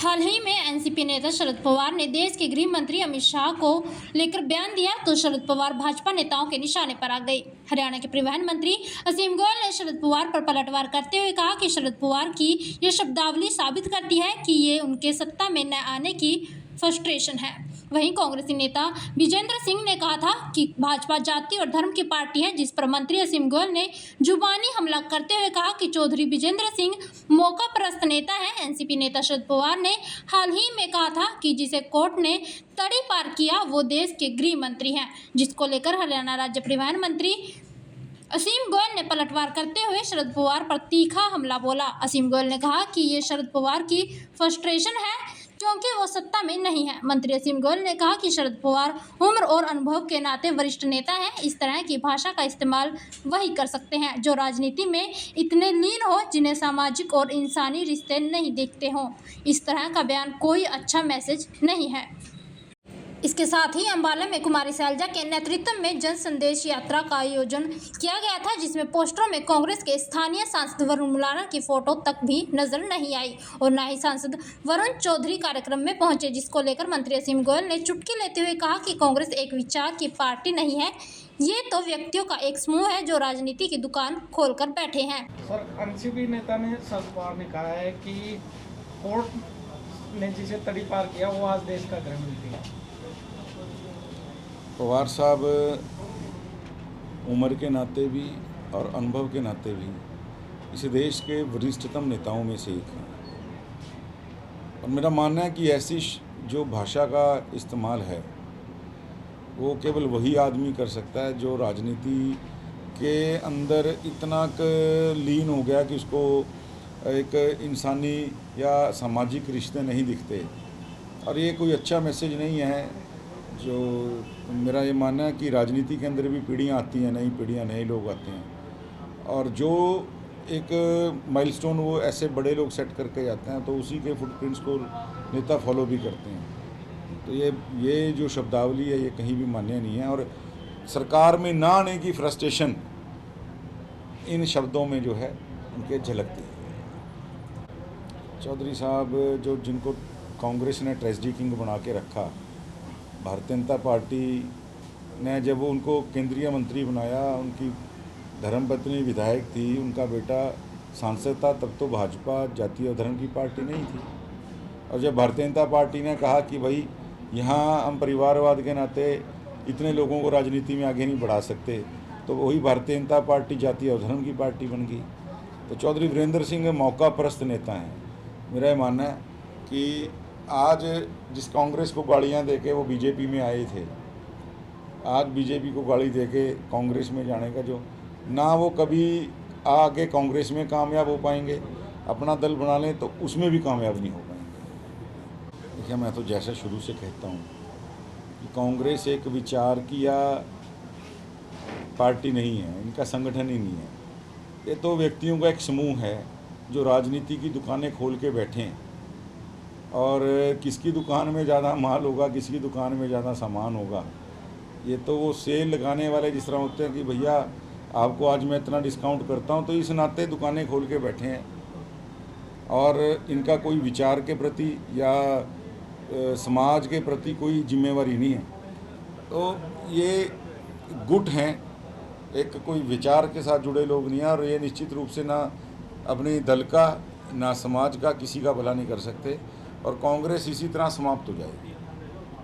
हाल ही में एनसीपी नेता शरद पवार ने देश के गृह मंत्री अमित शाह को लेकर बयान दिया तो शरद पवार भाजपा नेताओं के निशाने पर आ गए। हरियाणा के परिवहन मंत्री असीम गोयल ने शरद पवार पर पलटवार करते हुए कहा कि शरद पवार की ये शब्दावली साबित करती है कि ये उनके सत्ता में न आने की फ्रस्ट्रेशन है। वहीं कांग्रेसी नेता विजेंद्र सिंह ने कहा था कि भाजपा जाति और धर्म की पार्टी है, जिस पर मंत्री असीम गोयल ने जुबानी हमला करते हुए कहा कि चौधरी विजेंद्र सिंह मौका परस्त नेता है। एनसीपी नेता शरद पवार ने हाल ही में कहा था कि जिसे कोर्ट ने तड़ी पार किया वो देश के गृह मंत्री हैं, जिसको लेकर हरियाणा राज्य परिवहन मंत्री असीम गोयल ने पलटवार करते हुए शरद पवार पर तीखा हमला बोला। असीम गोयल ने कहा कि ये शरद पवार की फ्रस्ट्रेशन है क्योंकि वो सत्ता में नहीं है। मंत्री असीम गोयल ने कहा कि शरद पवार उम्र और अनुभव के नाते वरिष्ठ नेता हैं। इस तरह की भाषा का इस्तेमाल वही कर सकते हैं जो राजनीति में इतने लीन हो, जिन्हें सामाजिक और इंसानी रिश्ते नहीं देखते हों। इस तरह का बयान कोई अच्छा मैसेज नहीं है। इसके साथ ही अंबाला में कुमारी सैलजा के नेतृत्व में जन संदेश यात्रा का आयोजन किया गया था, जिसमें पोस्टरों में कांग्रेस के स्थानीय सांसद वरुण मुलाना की फोटो तक भी नजर नहीं आई और न ही सांसद वरुण चौधरी कार्यक्रम में पहुंचे, जिसको लेकर मंत्री असीम गोयल ने चुटकी लेते हुए कहा कि कांग्रेस एक विचार की पार्टी नहीं है, ये तो व्यक्तियों का एक समूह है जो राजनीति की दुकान खोलकर बैठे हैं। सर, एनसीपी नेता ने शरद पवार ने कहा है कि कोर्ट ने जिसे तड़ी पार किया वो आज देश का गृह मंत्री है। पवार साहब उम्र के नाते भी और अनुभव के नाते भी इस देश के वरिष्ठतम नेताओं में से एक हैं और मेरा मानना है कि ऐसी जो भाषा का इस्तेमाल है वो केवल वही आदमी कर सकता है जो राजनीति के अंदर इतना लीन हो गया कि उसको एक इंसानी या सामाजिक रिश्ते नहीं दिखते। और ये कोई अच्छा मैसेज नहीं है। जो मेरा ये मानना है कि राजनीति के अंदर भी पीढ़ियाँ आती हैं, नई पीढ़ियाँ, नए लोग आते हैं और जो एक माइलस्टोन वो ऐसे बड़े लोग सेट करके जाते हैं तो उसी के फुटप्रिंट्स को नेता फॉलो भी करते हैं। तो ये जो शब्दावली है ये कहीं भी मान्य नहीं है और सरकार में ना आने की फ्रस्ट्रेशन इन शब्दों में जो है उनके झलकती है। चौधरी साहब जिनको कांग्रेस ने ट्रेजडी किंग बना के रखा, भारतीय जनता पार्टी ने जब उनको केंद्रीय मंत्री बनाया, उनकी धर्मपत्नी विधायक थी, उनका बेटा सांसद था, तब तो भाजपा जाति और धर्म की पार्टी नहीं थी। और जब भारतीय जनता पार्टी ने कहा कि भाई यहाँ हम परिवारवाद के नाते इतने लोगों को राजनीति में आगे नहीं बढ़ा सकते, तो वही भारतीय जनता पार्टी जाति और धर्म की पार्टी बन गई। तो चौधरी वीरेंद्र सिंह मौका परस्त नेता हैं। मेरा ये मानना है कि आज जिस कांग्रेस को गालियां देके वो बीजेपी में आए थे, आज बीजेपी को गाली देके कांग्रेस में जाने का जो ना वो कभी आगे कांग्रेस में कामयाब हो पाएंगे, अपना दल बना लें तो उसमें भी कामयाब नहीं हो पाएंगे। देखिए, मैं तो जैसा शुरू से कहता हूँ कि कांग्रेस एक विचार की या पार्टी नहीं है, इनका संगठन ही नहीं है। ये तो व्यक्तियों का एक समूह है जो राजनीति की दुकानें खोल के बैठे हैं और किसकी दुकान में ज़्यादा माल होगा, किसकी दुकान में ज़्यादा सामान होगा, ये तो वो सेल लगाने वाले जिस तरह होते हैं कि भैया आपको आज मैं इतना डिस्काउंट करता हूँ, तो इस नाते दुकानें खोल के बैठे हैं और इनका कोई विचार के प्रति या समाज के प्रति कोई जिम्मेवारी नहीं है। तो ये गुट हैं, एक कोई विचार के साथ जुड़े लोग नहीं हैं और ये निश्चित रूप से ना अपने दल का ना समाज का किसी का भला नहीं कर सकते और कांग्रेस इसी तरह समाप्त हो जाएगी।